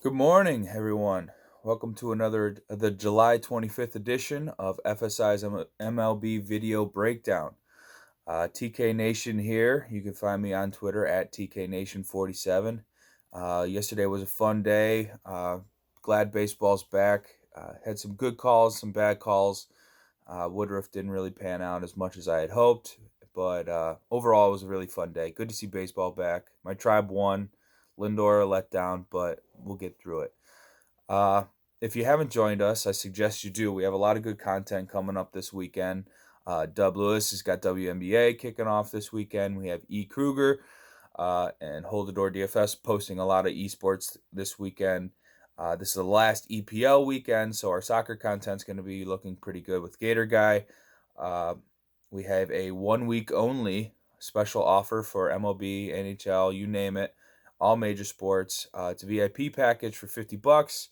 Good morning, everyone. Welcome to the July 25th edition of FSI's MLB Video Breakdown. TK Nation here. You can find me on Twitter at TKNation47. Yesterday was a fun day. Glad baseball's back. Had some good calls, some bad calls. Woodruff didn't really pan out as much as I had hoped, but overall it was a really fun day. Good to see baseball back. My tribe won. Lindor let down, but we'll get through it. Uh, if you haven't joined us, I suggest you do. We have a lot of good content coming up this weekend. Dub Lewis has got WNBA kicking off this weekend. We have E. Kruger and Hold the Door DFS posting a lot of esports this weekend. This is the last EPL weekend, so our soccer content's going to be looking pretty good with Gator Guy. Uh, we have a 1 week only special offer for MLB, NHL, you name it, all major sports. It's a VIP package for $50.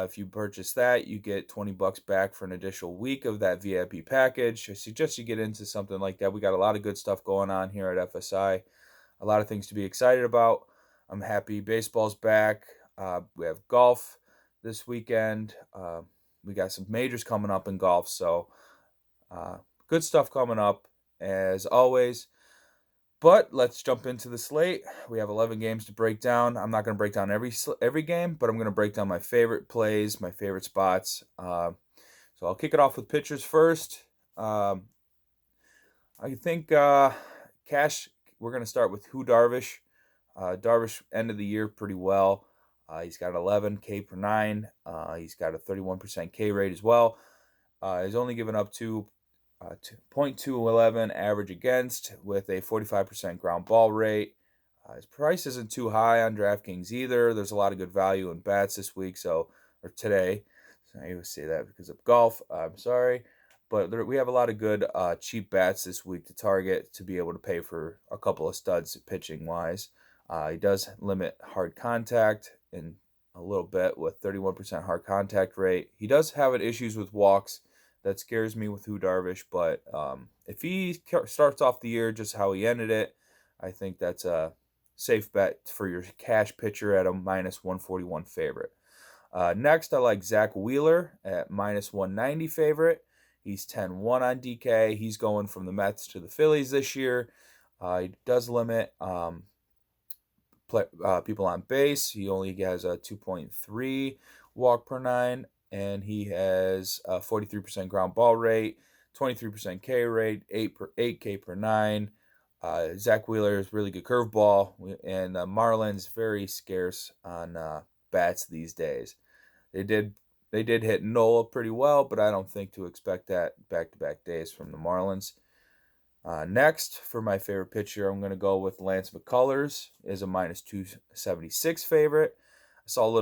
If you purchase that, you get $20 back for an additional week of that VIP package. I suggest you get into something like that. We got a lot of good stuff going on here at FSI. A lot of things to be excited about. I'm happy baseball's back. We have golf this weekend. We got some majors coming up in golf, so good stuff coming up as always. But let's jump into the slate. We have 11 games to break down. I'm not going to break down every game, but I'm going to break down my favorite plays, my favorite spots. So I'll kick it off with pitchers first. I think cash. We're going to start with Darvish. Darvish ended the year pretty well. He's got 11 K per nine. He's got a 31% K rate as well. He's only given up 0.211 average against with a 45% ground ball rate. His price isn't too high on DraftKings either. There's a lot of good value in bats this week, or today. So I always say that because of golf. I'm sorry. But we have a lot of good cheap bats this week to target to be able to pay for a couple of studs pitching wise. He does limit hard contact in a little bit with 31% hard contact rate. He does have issues with walks. That scares me with Darvish, but if he starts off the year just how he ended it, I think that's a safe bet for your cash pitcher at a minus 141 favorite. Next, I like Zach Wheeler at minus 190 favorite. He's 10-1 on DK. He's going from the Mets to the Phillies this year. He does limit people on base. He only has a 2.3 walk per nine, and he has a 43% ground ball rate, 23% K rate, 8 K per nine. Zach Wheeler is really good curveball, and Marlins very scarce on bats these days. They did hit Nola pretty well, but I don't think to expect that back-to-back days from the Marlins. Next, for my favorite pitcher, I'm going to go with Lance McCullers as a minus 276 favorite. I saw a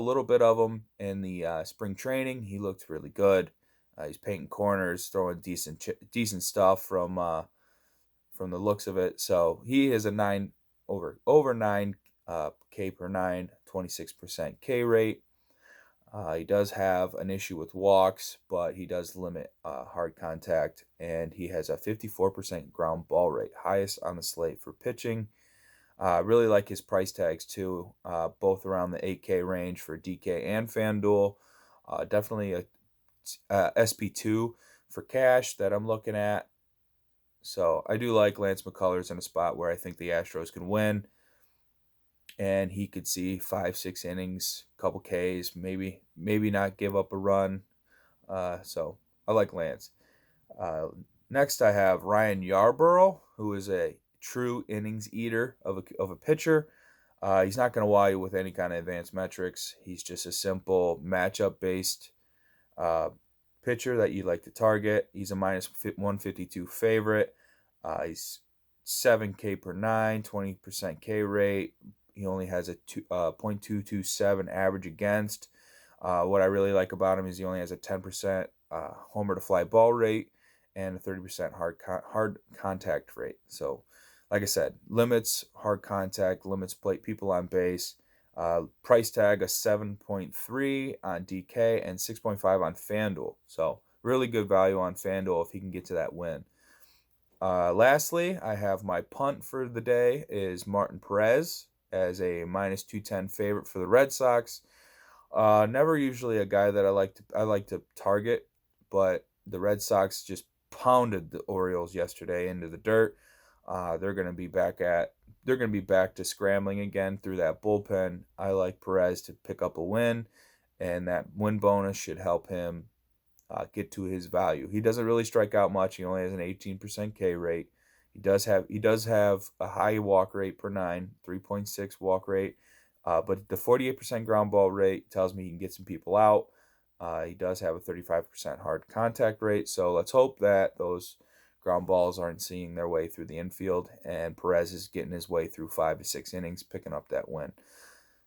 little bit of him in the spring training. He looked really good. He's painting corners, throwing decent stuff from the looks of it. So he is a over 9 K per nine, 26% K rate. He does have an issue with walks, but he does limit hard contact, and he has a 54% ground ball rate, highest on the slate for pitching. Really like his price tags too, both around the 8K range for DK and FanDuel. Definitely a SP2 for cash that I'm looking at. So I do like Lance McCullers in a spot where I think the Astros can win, and he could see 5-6 innings, couple Ks, maybe not give up a run. So I like Lance. Next, I have Ryan Yarbrough, who is a true innings eater of a pitcher. He's not going to wow you with any kind of advanced metrics. He's just a simple matchup-based pitcher that you like to target. He's a minus 152 favorite. He's 7K per nine, 20% K rate. He only has a 0.227 average against. What I really like about him is he only has a 10% homer to fly ball rate and a 30% hard contact rate. So, like I said, limits hard contact, limits people on base. Price tag a 7.3 on DK and 6.5 on FanDuel. So really good value on FanDuel if he can get to that win. Lastly, I have my punt for the day is Martin Perez as a minus 210 favorite for the Red Sox. Never usually a guy that I like to target, but the Red Sox just pounded the Orioles yesterday into the dirt. They're going to be back to scrambling again through that bullpen. I like Perez to pick up a win, and that win bonus should help him get to his value. He doesn't really strike out much. He only has an 18% K rate. He does have a high walk rate per 9, 3.6 walk rate. But the 48% ground ball rate tells me he can get some people out. He does have a 35% hard contact rate. So let's hope that those ground balls aren't seeing their way through the infield, and Perez is getting his way through 5 to 6 innings, picking up that win.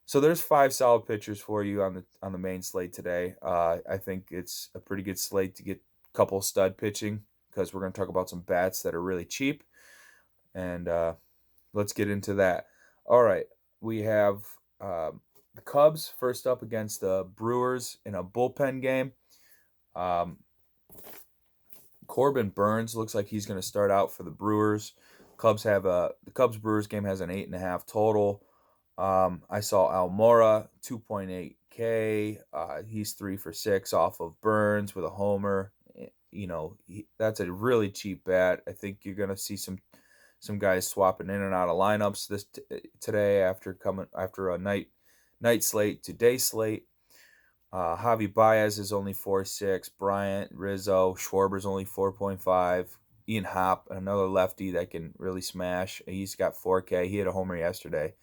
So there's 5 solid pitchers for you on the main slate today. I think it's a pretty good slate to get a couple stud pitching, because we're going to talk about some bats that are really cheap, and let's get into that. All right, we have the Cubs first up against the Brewers in a bullpen game. Corbin Burns looks like he's going to start out for the Brewers. The Cubs Brewers game has an 8.5 total. I saw Almora 2.8K. He's 3 for 6 off of Burns with a homer. That's a really cheap bat. I think you're going to see some guys swapping in and out of lineups today after a night slate to day slate. Javi Baez is only 4.6. Bryant, Rizzo, Schwarber's only 4.5. Ian Happ, another lefty that can really smash. He's got 4K. He hit a homer yesterday.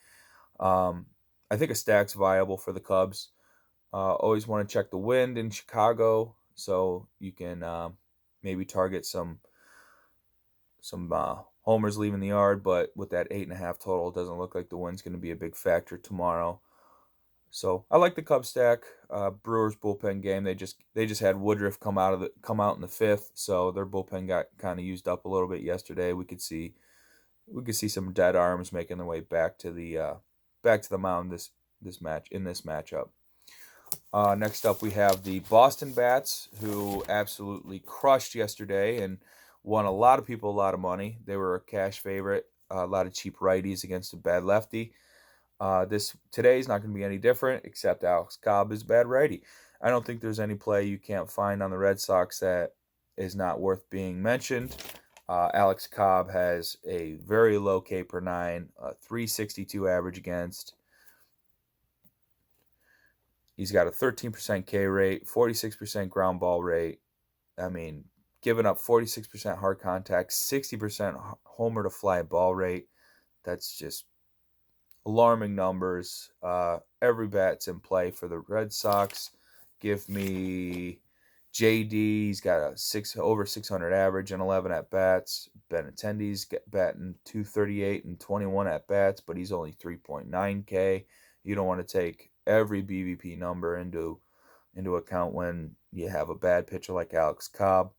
I think a stack's viable for the Cubs. Always want to check the wind in Chicago, so you can maybe target some homers leaving the yard. But with that 8.5 total, it doesn't look like the wind's going to be a big factor tomorrow. So I like the Cubs stack. Brewers bullpen game. They just had Woodruff come out in the 5th, so their bullpen got kind of used up a little bit yesterday. We could see some dead arms making their way back to the mound this matchup. Next up, we have the Boston Bats, who absolutely crushed yesterday and won a lot of people a lot of money. They were a cash favorite. A lot of cheap righties against a bad lefty. Today's not going to be any different, except Alex Cobb is a bad righty. I don't think there's any play you can't find on the Red Sox that is not worth being mentioned. Alex Cobb has a very low K per 9, 362 average against. He's got a 13% K rate, 46% ground ball rate. I mean, giving up 46% hard contact, 60% homer to fly ball rate. That's just alarming numbers. Every bat's in play for the Red Sox. Give me JD. He's got a over 600 average and 11 at bats. Benintendi's batting 238 and 21 at bats, but he's only 3.9K. You don't want to take every BVP number into account when you have a bad pitcher like Alex Cobb.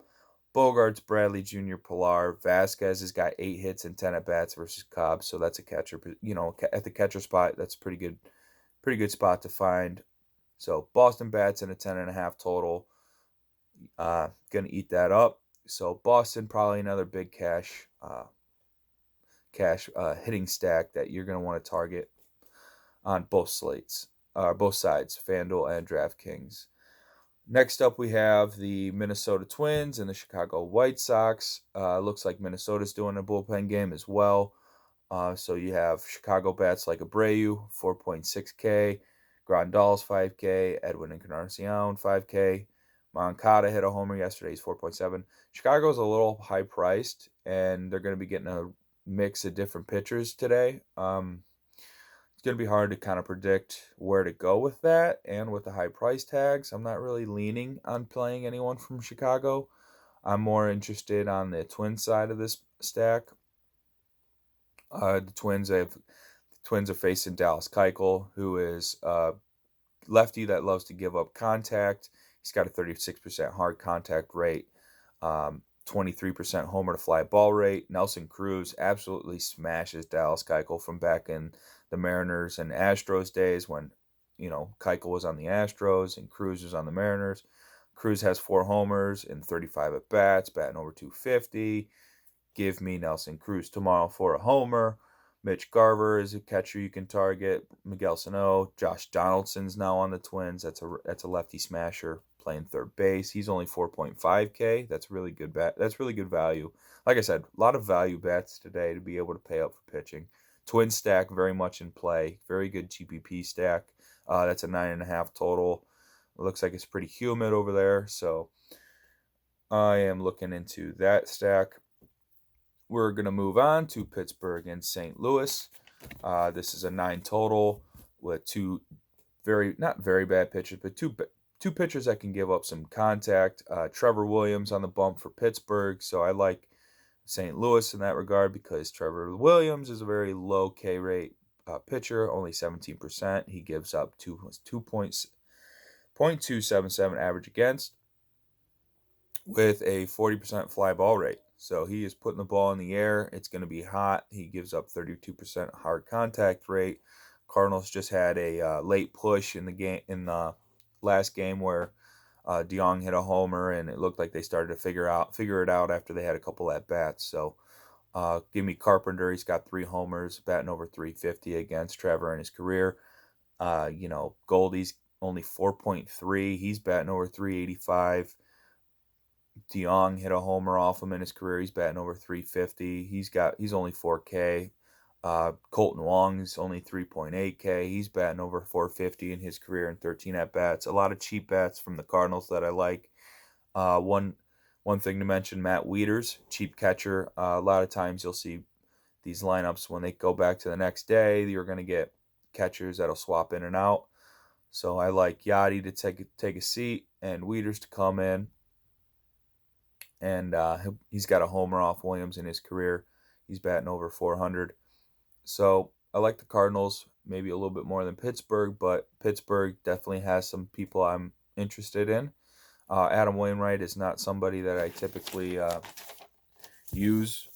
Bogarts, Bradley Jr., Pilar, Vasquez has got 8 hits and 10 at bats versus Cobb, so that's a catcher. At the catcher spot, that's a pretty good spot to find. So Boston bats in a 10.5 total. Gonna eat that up. So Boston, probably another big cash hitting stack that you're gonna want to target on both sides, FanDuel and DraftKings. Next up, we have the Minnesota Twins and the Chicago White Sox. Looks like Minnesota's doing a bullpen game as well. So you have Chicago bats like Abreu, 4.6K. Grandal's 5K. Edwin Encarnacion, 5K. Moncada hit a homer yesterday. He's 4.7. Chicago's a little high-priced, and they're going to be getting a mix of different pitchers today. It's going to be hard to kind of predict where to go with that, and with the high price tags, I'm not really leaning on playing anyone from Chicago. I'm more interested on the Twins side of this stack. The Twins are facing Dallas Keuchel, who is a lefty that loves to give up contact. He's got a 36% hard contact rate, 23% homer to fly ball rate. Nelson Cruz absolutely smashes Dallas Keuchel from back in the Mariners and Astros days when, Keuchel was on the Astros and Cruz was on the Mariners. Cruz has 4 homers and 35 at bats, batting over 250. Give me Nelson Cruz tomorrow for a homer. Mitch Garver is a catcher you can target. Miguel Sano, Josh Donaldson's now on the Twins. That's a lefty smasher playing third base. He's only 4.5K. That's really good bet. That's really good value. Like I said, a lot of value bets today to be able to pay up for pitching. Twin stack very much in play. Very good GPP stack. That's a 9.5 total. It looks like it's pretty humid over there, so I am looking into that stack. We're going to move on to Pittsburgh and St. Louis. This is a 9 total with two not very bad pitchers, but two pitchers that can give up some contact. Trevor Williams on the bump for Pittsburgh, so I like St. Louis in that regard because Trevor Williams is a very low K rate pitcher, only 17%. He gives up 0.277 average against with a 40% fly ball rate. So he is putting the ball in the air. It's going to be hot. He gives up 32% hard contact rate. Cardinals just had a late push in the last game where DeYoung hit a homer, and it looked like they started to figure it out after they had a couple at bats. So give me Carpenter. He's got 3 homers, batting over 350 against Trevor in his career. Goldie's only 4.3. He's batting over 385. DeYoung hit a homer off him in his career. He's batting over 350. He's only 4K. Colton Wong's only 3.8K. He's batting over 450 in his career in 13 at bats. A lot of cheap bats from the Cardinals that I like. One thing to mention: Matt Wieters, cheap catcher. A lot of times you'll see these lineups when they go back to the next day. You're going to get catchers that'll swap in and out. So I like Yachty to take a seat and Wieters to come in. And he's got a homer off Williams in his career. He's batting over 400. So I like the Cardinals maybe a little bit more than Pittsburgh, but Pittsburgh definitely has some people I'm interested in. Adam Wainwright is not somebody that I typically use,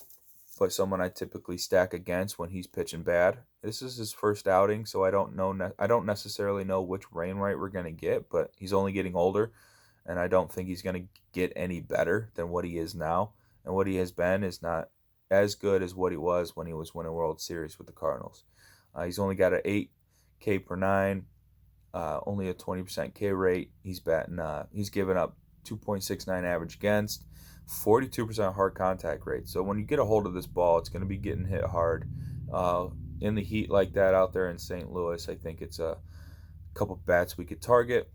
but someone I typically stack against when he's pitching bad. This is his first outing, so I don't necessarily know which Wainwright we're going to get, but he's only getting older. And I don't think he's going to get any better than what he is now. And what he has been is not as good as what he was when he was winning World Series with the Cardinals. He's only got an 8K per 9, only a 20% K rate. He's given up 2.69 average against, 42% hard contact rate. So when you get a hold of this ball, it's going to be getting hit hard. In the heat like that out there in St. Louis, I think it's a couple bats we could target.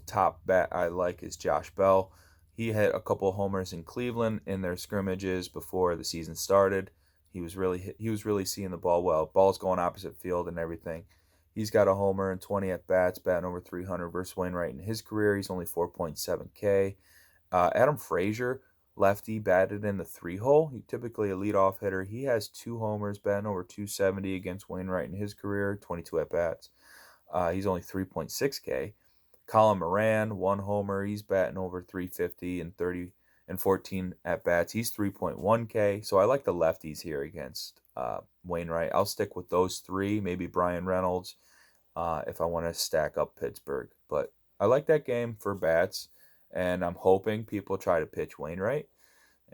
Top bat I like is Josh Bell. He hit a couple of homers in Cleveland in their scrimmages before the season started. He was really seeing the ball well. Ball's going opposite field and everything. He's got a homer and 20 at bats, batting over 300 versus Wainwright in his career. He's only 4.7K. Adam Frazier, lefty, batted in the 3-hole. He's typically a leadoff hitter. He has 2 homers, batting over 270 against Wainwright in his career, 22 at bats. He's only 3.6K. Colin Moran, 1 homer. He's batting over 350 and 14 at bats. He's 3.1K. So I like the lefties here against Wainwright. I'll stick with those 3. Maybe Brian Reynolds if I want to stack up Pittsburgh. But I like that game for bats, and I'm hoping people try to pitch Wainwright,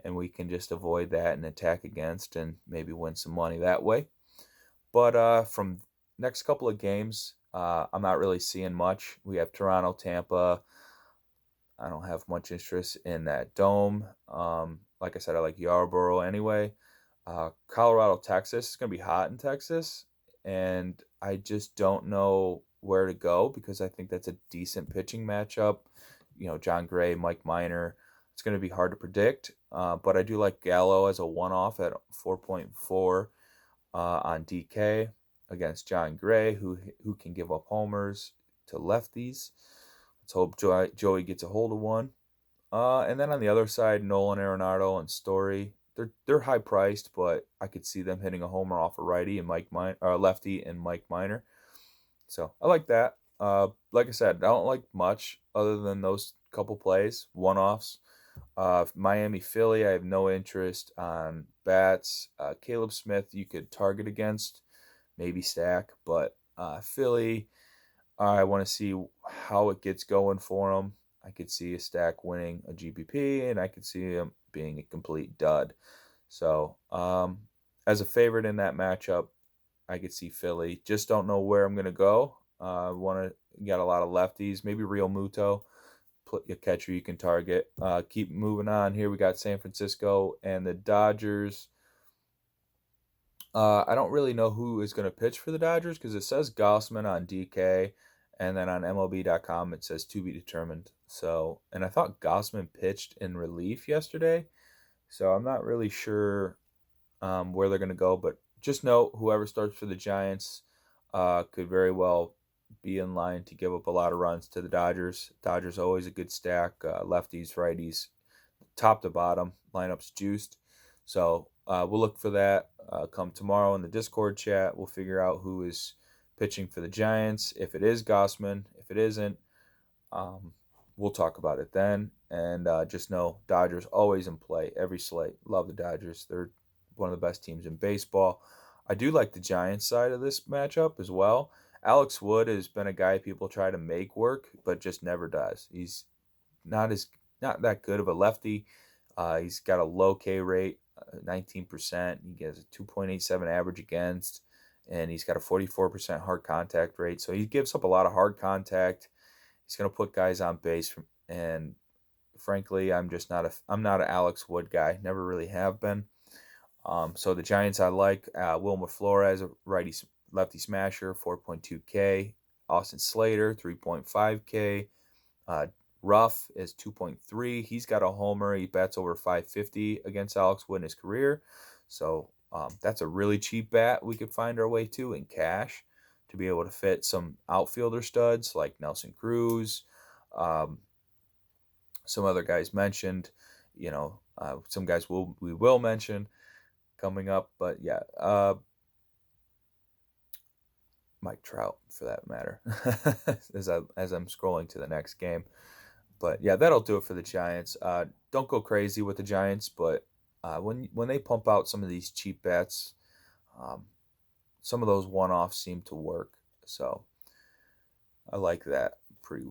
and we can just avoid that and attack against and maybe win some money that way. But from next couple of games, I'm not really seeing much. We have Toronto, Tampa. I don't have much interest in that dome. Like I said, I like Yarborough anyway. Colorado, Texas. It's going to be hot in Texas, and I just don't know where to go because I think that's a decent pitching matchup. John Gray, Mike Minor. It's going to be hard to predict, but I do like Gallo as a one-off at 4.4 on DK. Against John Gray, who can give up homers to lefties. Let's hope Joey gets a hold of one. And then on the other side, Nolan Arenado and Story. They're high priced, but I could see them hitting a homer off a lefty and Mike Minor. So I like that. Like I said, I don't like much other than those couple plays, one-offs. Miami, Philly, I have no interest on bats. Caleb Smith, you could target against. Maybe stack, but Philly, I want to see how it gets going for them. I could see a stack winning a GPP, and I could see him being a complete dud. So, as a favorite in that matchup, I could see Philly. Just don't know where I'm gonna go. Got a lot of lefties. Maybe Real Muto, a catcher you can target. Keep moving on here. We got San Francisco and the Dodgers. I don't really know who is going to pitch for the Dodgers because it says Gossman on DK, and then on MLB.com it says to be determined. So, and I thought Gossman pitched in relief yesterday, so I'm not really sure where they're going to go. But just note, whoever starts for the Giants could very well be in line to give up a lot of runs to the Dodgers. Dodgers always a good stack, lefties, righties, top to bottom. Lineups juiced. So we'll look for that come tomorrow in the Discord chat. We'll figure out who is pitching for the Giants. If it is Gossman, if it isn't, we'll talk about it then. And just know Dodgers always in play, every slate. Love the Dodgers. They're one of the best teams in baseball. I do like the Giants side of this matchup as well. Alex Wood has been a guy people try to make work, but just never does. He's not that good of a lefty. He's got a low K rate, 19%. He has a 2.87 average against, and he's got a 44% hard contact rate. So he gives up a lot of hard contact. He's going to put guys on base, and frankly, I'm not an Alex Wood guy. Never really have been. So the Giants I like. Wilmer Flores, a lefty smasher, 4.2K. Austin Slater, 3.5K. Ruff is 2.3. He's got a homer. He bats over 550 against Alex Wood in his career. So that's a really cheap bat we could find our way to in cash to be able to fit some outfielder studs like Nelson Cruz, some other guys mentioned, some guys we will mention coming up. But yeah, Mike Trout for that matter, as I'm scrolling to the next game. But yeah, that'll do it for the Giants. Don't go crazy with the Giants, but when they pump out some of these cheap bets, some of those one-offs seem to work. So I like that pretty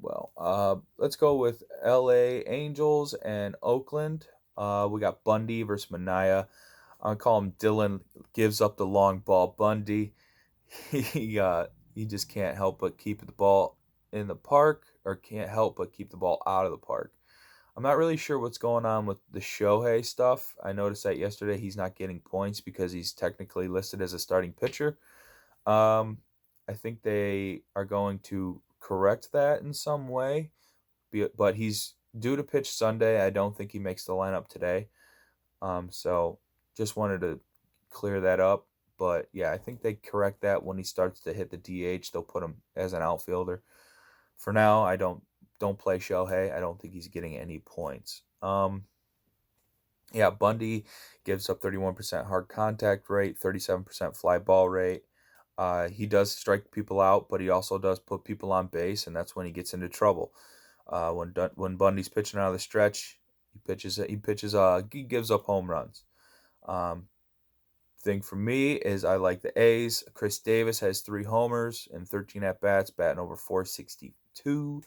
well. Let's go with L.A. Angels and Oakland. We got Bundy versus Manaea. I call him Dylan gives up the long ball. Bundy, he just can't help but keep the ball in the park, or can't help but keep the ball out of the park. I'm not really sure what's going on with the Shohei stuff. I noticed that yesterday he's not getting points because he's technically listed as a starting pitcher. I think they are going to correct that in some way, but he's due to pitch Sunday. I don't think he makes the lineup today. So just wanted to clear that up. But yeah, I think they correct that when he starts to hit the DH. They'll put him as an outfielder. For now, I don't play Shohei. I don't think he's getting any points. Yeah, Bundy gives up 31% hard contact rate, 37% fly ball rate. He does strike people out, but he also does put people on base, and that's when he gets into trouble. When Bundy's pitching out of the stretch, he gives up home runs. Thing for me is I like the A's. Chris Davis has 3 homers and 13 at bats, batting over 462.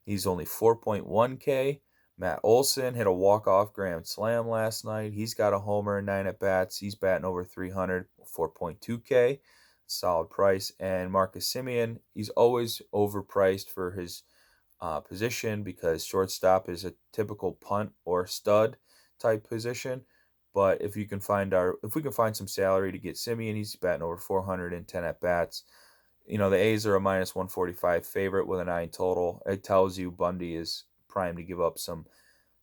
He's only 4.1K. Matt Olson hit a walk-off grand slam last night. He's got a homer and 9 at bats. He's batting over 300, 4.2K. Solid price. And Marcus Semien, he's always overpriced for his position because shortstop is a typical punt or stud type position. But if we can find some salary to get Semien, he's batting over 410 at bats. The A's are a minus 145 favorite with a 9 total. It tells you Bundy is primed to give up some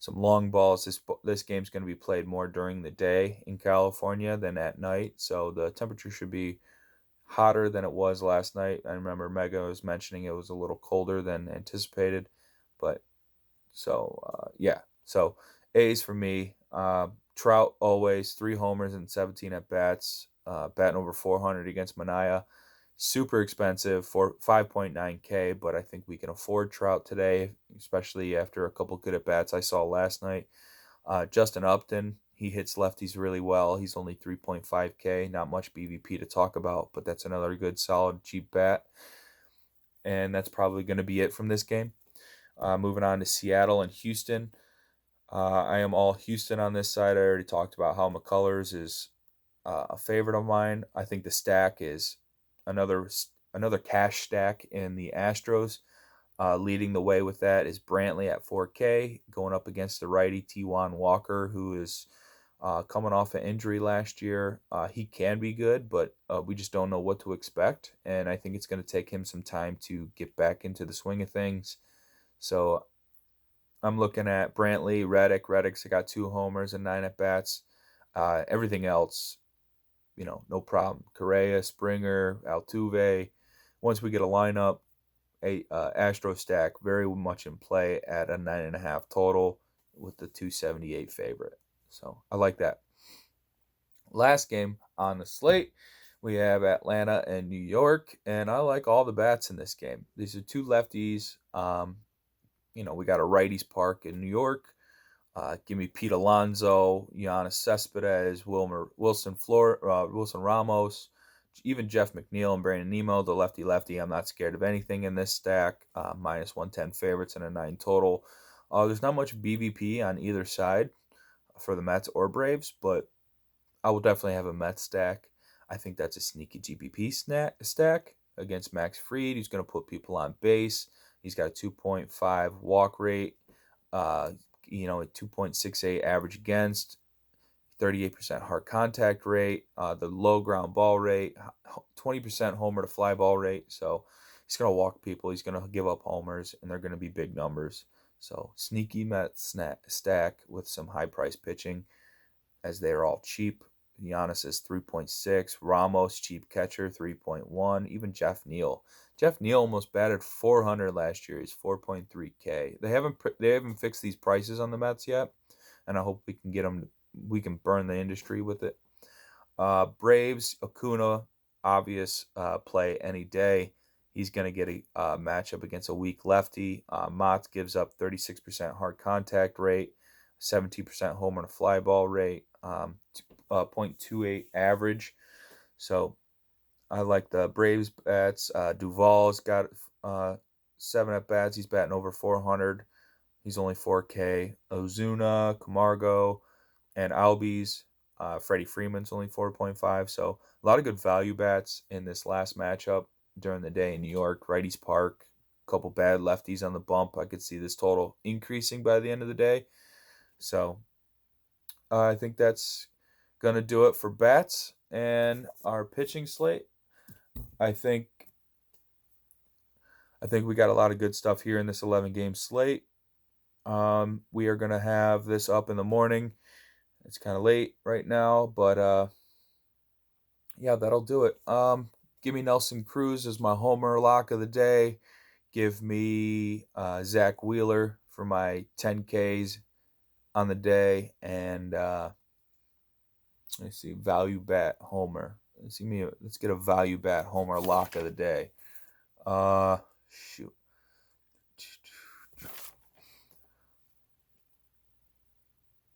long balls. This game's going to be played more during the day in California than at night, so the temperature should be hotter than it was last night. I remember Mega was mentioning it was a little colder than anticipated, but so yeah. So A's for me. Trout always 3 homers and 17 at bats, batting over 400 against Manaea. Super expensive for 5.9K, but I think we can afford Trout today, especially after a couple good at bats I saw last night. Justin Upton, he hits lefties really well. He's only 3.5K, not much BVP to talk about, but that's another good, solid, cheap bat. And that's probably going to be it from this game. Moving on to Seattle and Houston. I am all Houston on this side. I already talked about how McCullers is a favorite of mine. I think the stack is another cash stack in the Astros. Leading the way with that is Brantley at 4K, going up against the righty T1 Walker, who is coming off an injury last year. He can be good, but we just don't know what to expect. And I think it's going to take him some time to get back into the swing of things. So I'm looking at Brantley, Reddick. Reddick's got 2 homers and 9 at-bats. Everything else, no problem. Correa, Springer, Altuve. Once we get a lineup, Astro stack very much in play at a 9.5 total with the 278 favorite. So I like that. Last game on the slate, we have Atlanta and New York, and I like all the bats in this game. These are 2 lefties. We got a righties park in New York. Give me Pete Alonso, Giannis Cespedes, Wilson Ramos, even Jeff McNeil and Brandon Nimmo, the lefty. I'm not scared of anything in this stack. Minus 110 favorites and a 9 total. There's not much BVP on either side for the Mets or Braves, but I will definitely have a Mets stack. I think that's a sneaky GPP stack against Max Fried. He's going to put people on base. He's got a 2.5 walk rate, a 2.68 average against, 38% hard contact rate, the low ground ball rate, 20% homer to fly ball rate. So he's going to walk people. He's going to give up homers, and they're going to be big numbers. So sneaky Mets stack with some high price pitching, as they are all cheap. Giannis is 3.6. Ramos, cheap catcher, 3.1. Even Jeff Neal. Jeff Neal almost batted 400 last year. He's 4.3K. They haven't fixed these prices on the Mets yet, and I hope we can get them. We can burn the industry with it. Braves, Acuna, obvious play any day. He's going to get a matchup against a weak lefty. Mott gives up 36% hard contact rate, 17% homer and fly ball rate, 0.28 average. So I like the Braves bats. Duvall's got 7 at bats. He's batting over 400. He's only 4K. Ozuna, Camargo, and Albies. Freddie Freeman's only 4.5. So a lot of good value bats in this last matchup during the day in New York. Righties Park. A couple bad lefties on the bump. I could see this total increasing by the end of the day. So I think that's going to do it for bats and our pitching slate. I think we got a lot of good stuff here in this 11-game slate. We are going to have this up in the morning. It's kind of late right now, but yeah, that'll do it. Give me Nelson Cruz as my homer lock of the day. Give me Zach Wheeler for my 10Ks on the day, and let's see, value bat homer. Let's get a value bat homer lock of the day. Shoot.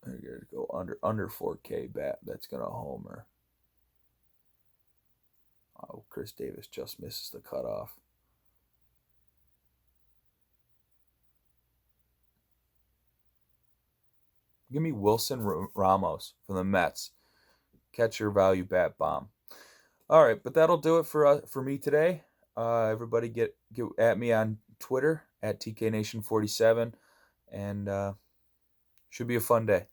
I gotta go under 4K bat. That's gonna homer. Oh, Chris Davis just misses the cutoff. Give me Wilson Ramos from the Mets. Catch your value bat bomb. All right, but that'll do it for me today. Everybody get at me on Twitter at TKNation47, and should be a fun day.